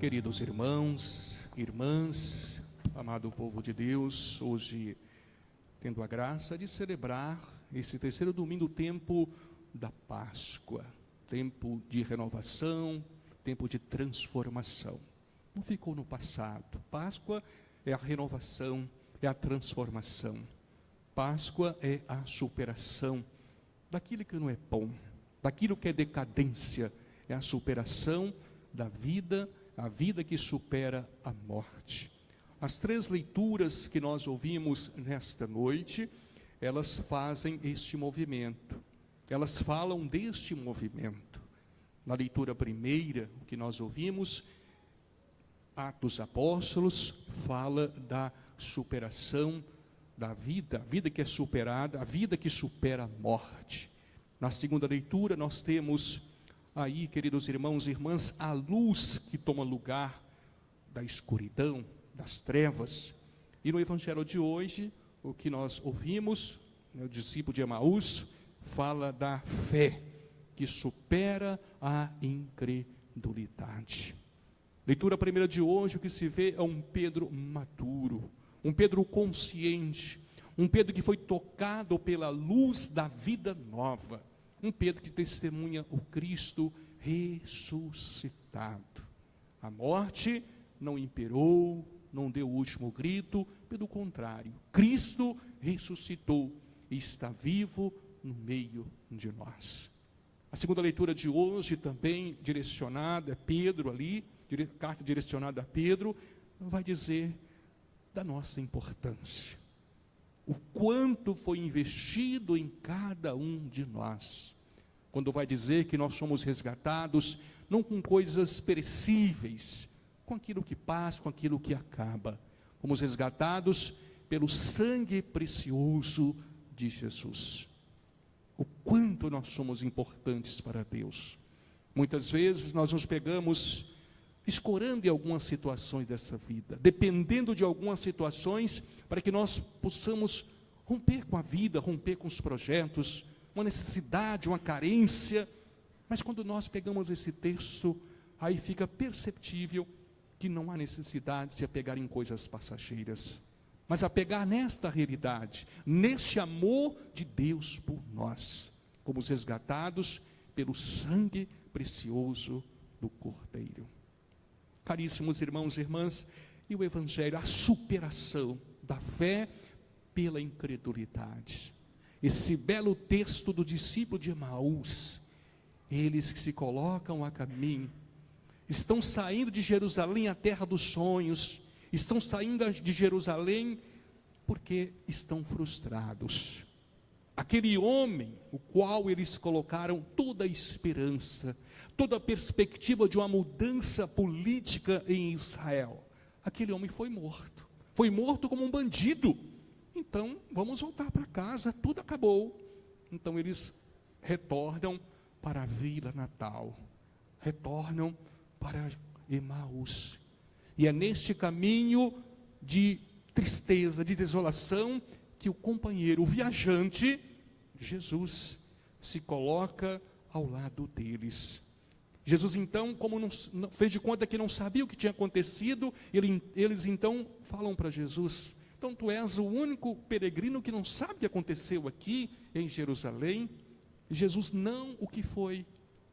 Queridos irmãos, irmãs, amado povo de Deus, hoje tendo a graça de celebrar esse terceiro domingo, tempo da Páscoa, tempo de renovação, tempo de transformação. Não ficou no passado. Páscoa é a renovação, é a transformação. Páscoa é a superação daquilo que não é bom, daquilo que é decadência, é a superação da vida, a vida que supera a morte. As três leituras que nós ouvimos nesta noite, elas fazem este movimento, elas falam deste movimento. Na leitura primeira, o que nós ouvimos, Atos dos Apóstolos, fala da superação da vida, a vida que é superada, a vida que supera a morte. Na segunda leitura, nós temos aí, queridos irmãos e irmãs, a luz que toma lugar da escuridão, das trevas. E no Evangelho de hoje, o que nós ouvimos, o discípulo de Emaús fala da fé que supera a incredulidade. Leitura primeira de hoje, o que se vê é um Pedro maduro, um Pedro consciente, um Pedro que foi tocado pela luz da vida nova, um Pedro que testemunha o Cristo ressuscitado. A morte não imperou, não deu o último grito, pelo contrário, Cristo ressuscitou e está vivo no meio de nós. A segunda leitura de hoje, também direcionada a Pedro ali, carta direcionada a Pedro, vai dizer da nossa importância, o quanto foi investido em cada um de nós, quando vai dizer que nós somos resgatados, não com coisas perecíveis, com aquilo que passa, com aquilo que acaba, fomos resgatados pelo sangue precioso de Jesus. O quanto nós somos importantes para Deus. Muitas vezes nós nos pegamos escorando em algumas situações dessa vida, dependendo de algumas situações, para que nós possamos romper com a vida, romper com os projetos, uma necessidade, uma carência. Mas quando nós pegamos esse texto, aí fica perceptível que não há necessidade de se apegar em coisas passageiras, mas apegar nesta realidade, neste amor de Deus por nós, como resgatados pelo sangue precioso do Cordeiro. Caríssimos irmãos e irmãs, e o Evangelho, a superação da fé pela incredulidade. Esse belo texto do discípulo de Emaús, eles que se colocam a caminho, estão saindo de Jerusalém, a terra dos sonhos, estão saindo de Jerusalém porque estão frustrados. Aquele homem, o qual eles colocaram toda a esperança, toda a perspectiva de uma mudança política em Israel, aquele homem foi morto como um bandido. Então, vamos voltar para casa, tudo acabou. Então, eles retornam para a vila natal, retornam para Emaús. E é neste caminho de tristeza, de desolação, que o companheiro, o viajante, Jesus, se coloca ao lado deles. Jesus então, como não fez de conta que não sabia o que tinha acontecido, eles então falam para Jesus: então tu és o único peregrino que não sabe o que aconteceu aqui em Jerusalém? E Jesus: não, o que foi?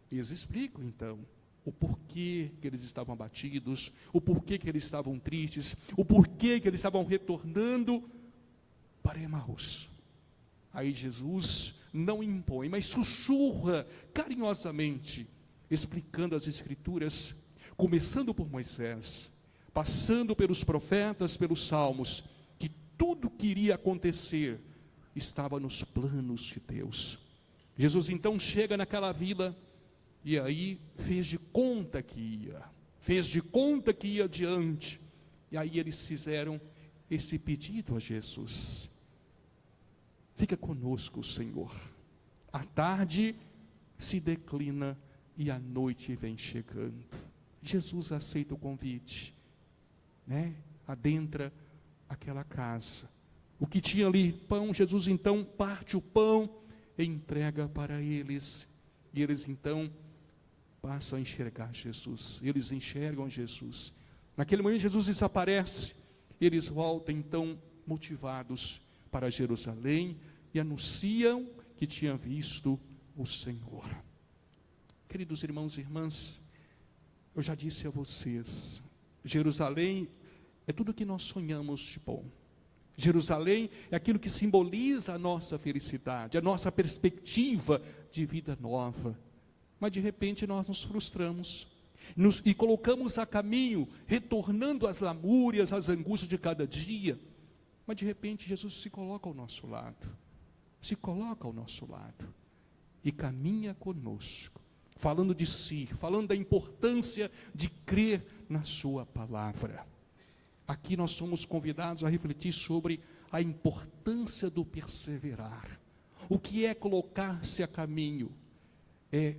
Eles explicam então o porquê que eles estavam abatidos, o porquê que eles estavam tristes, o porquê que eles estavam retornando para Emaús. Aí Jesus não impõe, mas sussurra carinhosamente, explicando as Escrituras, começando por Moisés, passando pelos profetas, pelos salmos, que tudo que iria acontecer estava nos planos de Deus. Jesus então chega naquela vila, e aí fez de conta que ia adiante, e aí eles fizeram esse pedido a Jesus: fica conosco, Senhor, a tarde se declina e a noite vem chegando. Jesus aceita o convite, adentra aquela casa, o que tinha ali, pão, Jesus então parte o pão, e entrega para eles, e eles então passam a enxergar Jesus, eles enxergam Jesus. Naquele momento Jesus desaparece, eles voltam então motivados para Jerusalém e anunciam que tinham visto o Senhor. Queridos irmãos e irmãs, eu já disse a vocês, Jerusalém é tudo que nós sonhamos de bom. Jerusalém é aquilo que simboliza a nossa felicidade, a nossa perspectiva de vida nova. Mas de repente nós nos frustramos e colocamos a caminho, retornando às lamúrias, às angústias de cada dia. Mas de repente Jesus se coloca ao nosso lado, e caminha conosco, falando de si, falando da importância de crer na sua palavra. Aqui nós somos convidados a refletir sobre a importância do perseverar. O que é colocar-se a caminho? É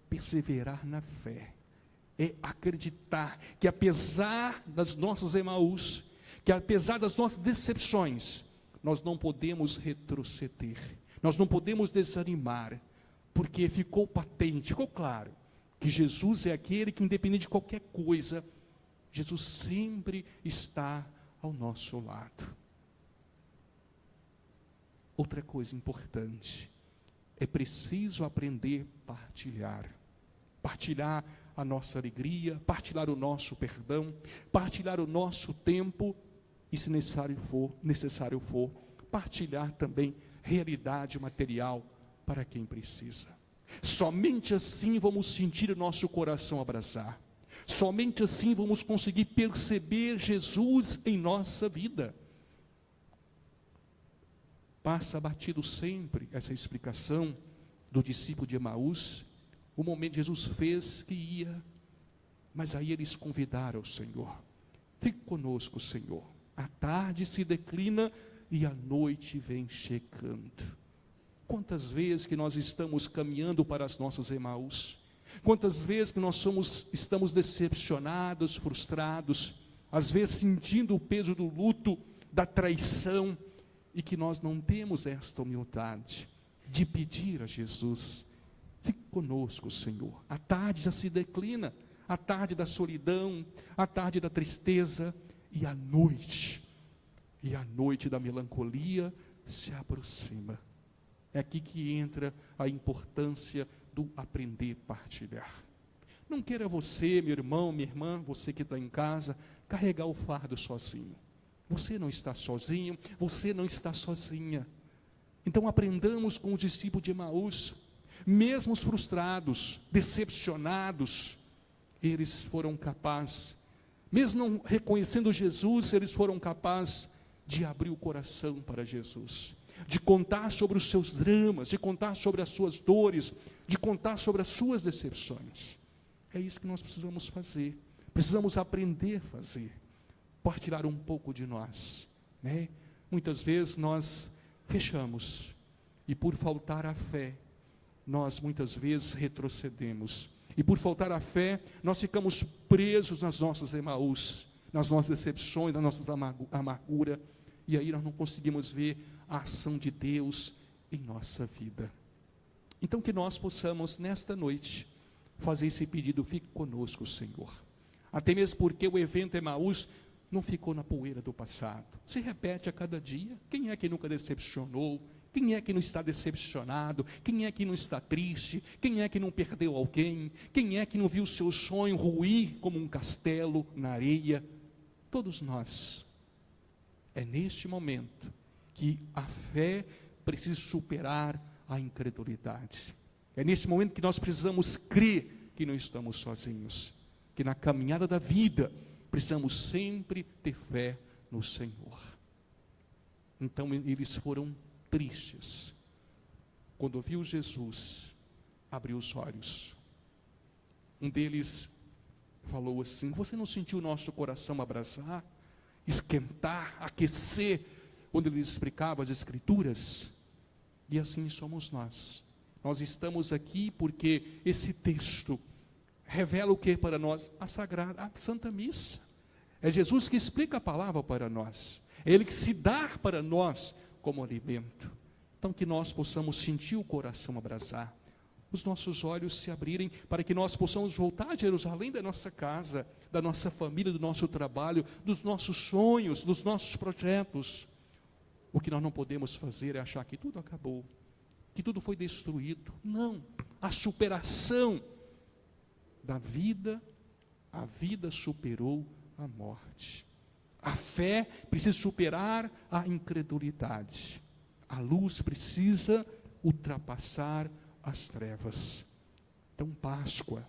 perseverar na fé, é acreditar que apesar das nossas Emaús, que apesar das nossas decepções, nós não podemos retroceder, nós não podemos desanimar, porque ficou patente, ficou claro, que Jesus é aquele que, independente de qualquer coisa, Jesus sempre está ao nosso lado. Outra coisa importante, é preciso aprender a partilhar a nossa alegria, partilhar o nosso perdão, partilhar o nosso tempo, e se necessário for, partilhar também realidade material para quem precisa. Somente assim vamos sentir o nosso coração abraçar. Somente assim vamos conseguir perceber Jesus em nossa vida. Passa batido sempre essa explicação do discípulo de Emaús, o momento Jesus fez que ia, mas aí eles convidaram o Senhor. Fique conosco, Senhor. A tarde se declina e a noite vem chegando. Quantas vezes que nós estamos caminhando para as nossas Emaús, quantas vezes que nós estamos decepcionados, frustrados, às vezes sentindo o peso do luto, da traição, e que nós não temos esta humildade de pedir a Jesus, fique conosco, Senhor. A tarde já se declina, a tarde da solidão, a tarde da tristeza, e a noite da melancolia se aproxima. É aqui que entra a importância do aprender a partilhar. Não queira você, meu irmão, minha irmã, você que está em casa, carregar o fardo sozinho. Você não está sozinho, você não está sozinha. Então aprendamos com os discípulos de Emaús, mesmo frustrados, decepcionados, eles foram capazes, mesmo não reconhecendo Jesus, eles foram capazes de abrir o coração para Jesus, de contar sobre os seus dramas, de contar sobre as suas dores, de contar sobre as suas decepções. É isso que nós precisamos fazer, precisamos aprender a fazer, partilhar um pouco de nós, né? Muitas vezes nós fechamos, e por faltar a fé, nós muitas vezes retrocedemos, e por faltar a fé, nós ficamos presos nas nossas Emaús, nas nossas decepções, nas nossas amarguras, e aí nós não conseguimos ver a ação de Deus em nossa vida. Então que nós possamos nesta noite fazer esse pedido: fique conosco, Senhor. Até mesmo porque o evento Emaús não ficou na poeira do passado, se repete a cada dia. Quem é que nunca decepcionou? Quem é que não está decepcionado? Quem é que não está triste? Quem é que não perdeu alguém? Quem é que não viu o seu sonho ruir como um castelo na areia? Todos nós. É neste momento que a fé precisa superar a incredulidade. É nesse momento que nós precisamos crer que não estamos sozinhos, que na caminhada da vida precisamos sempre ter fé no Senhor. Então eles foram tristes. Quando viu Jesus, abriu os olhos. Um deles falou assim: você não sentiu o nosso coração abrasar, esquentar, aquecer, quando ele explicava as Escrituras? E assim somos nós. Nós estamos aqui porque esse texto revela o que para nós? A Santa Missa. É Jesus que explica a palavra para nós. É Ele que se dá para nós como alimento. Então que nós possamos sentir o coração abrasar, os nossos olhos se abrirem para que nós possamos voltar a Jerusalém da nossa casa, da nossa família, do nosso trabalho, dos nossos sonhos, dos nossos projetos. O que nós não podemos fazer é achar que tudo acabou, que tudo foi destruído. Não, a superação da vida, a vida superou a morte. A fé precisa superar a incredulidade. A luz precisa ultrapassar as trevas. Então, Páscoa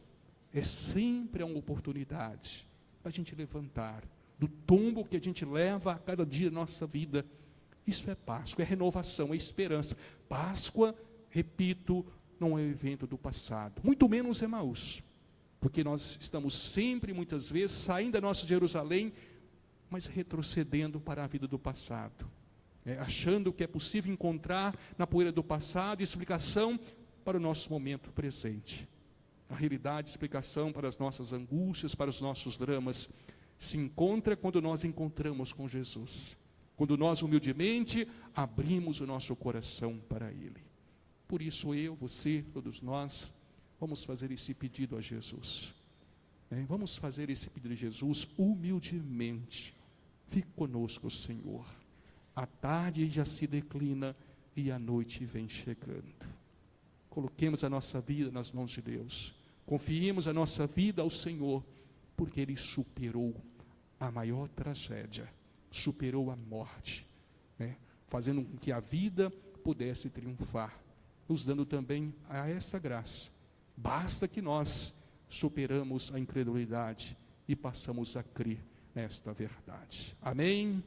é sempre uma oportunidade para a gente levantar do tombo que a gente leva a cada dia da nossa vida. Isso é Páscoa, é renovação, é esperança. Páscoa, repito, não é um evento do passado, muito menos Emaús, porque nós estamos sempre, muitas vezes, saindo da nossa Jerusalém, mas retrocedendo para a vida do passado, achando que é possível encontrar na poeira do passado explicação para o nosso momento presente. A realidade, explicação para as nossas angústias, para os nossos dramas, se encontra quando nós encontramos com Jesus, quando nós humildemente abrimos o nosso coração para Ele. Por isso eu, você, todos nós, vamos fazer esse pedido a Jesus. Vamos fazer esse pedido a Jesus humildemente. Fique conosco, Senhor. A tarde já se declina e a noite vem chegando. Coloquemos a nossa vida nas mãos de Deus. Confiemos a nossa vida ao Senhor, porque Ele superou a maior tragédia, superou a morte, fazendo com que a vida pudesse triunfar, nos dando também a esta graça. Basta que nós superamos a incredulidade e passamos a crer nesta verdade. Amém?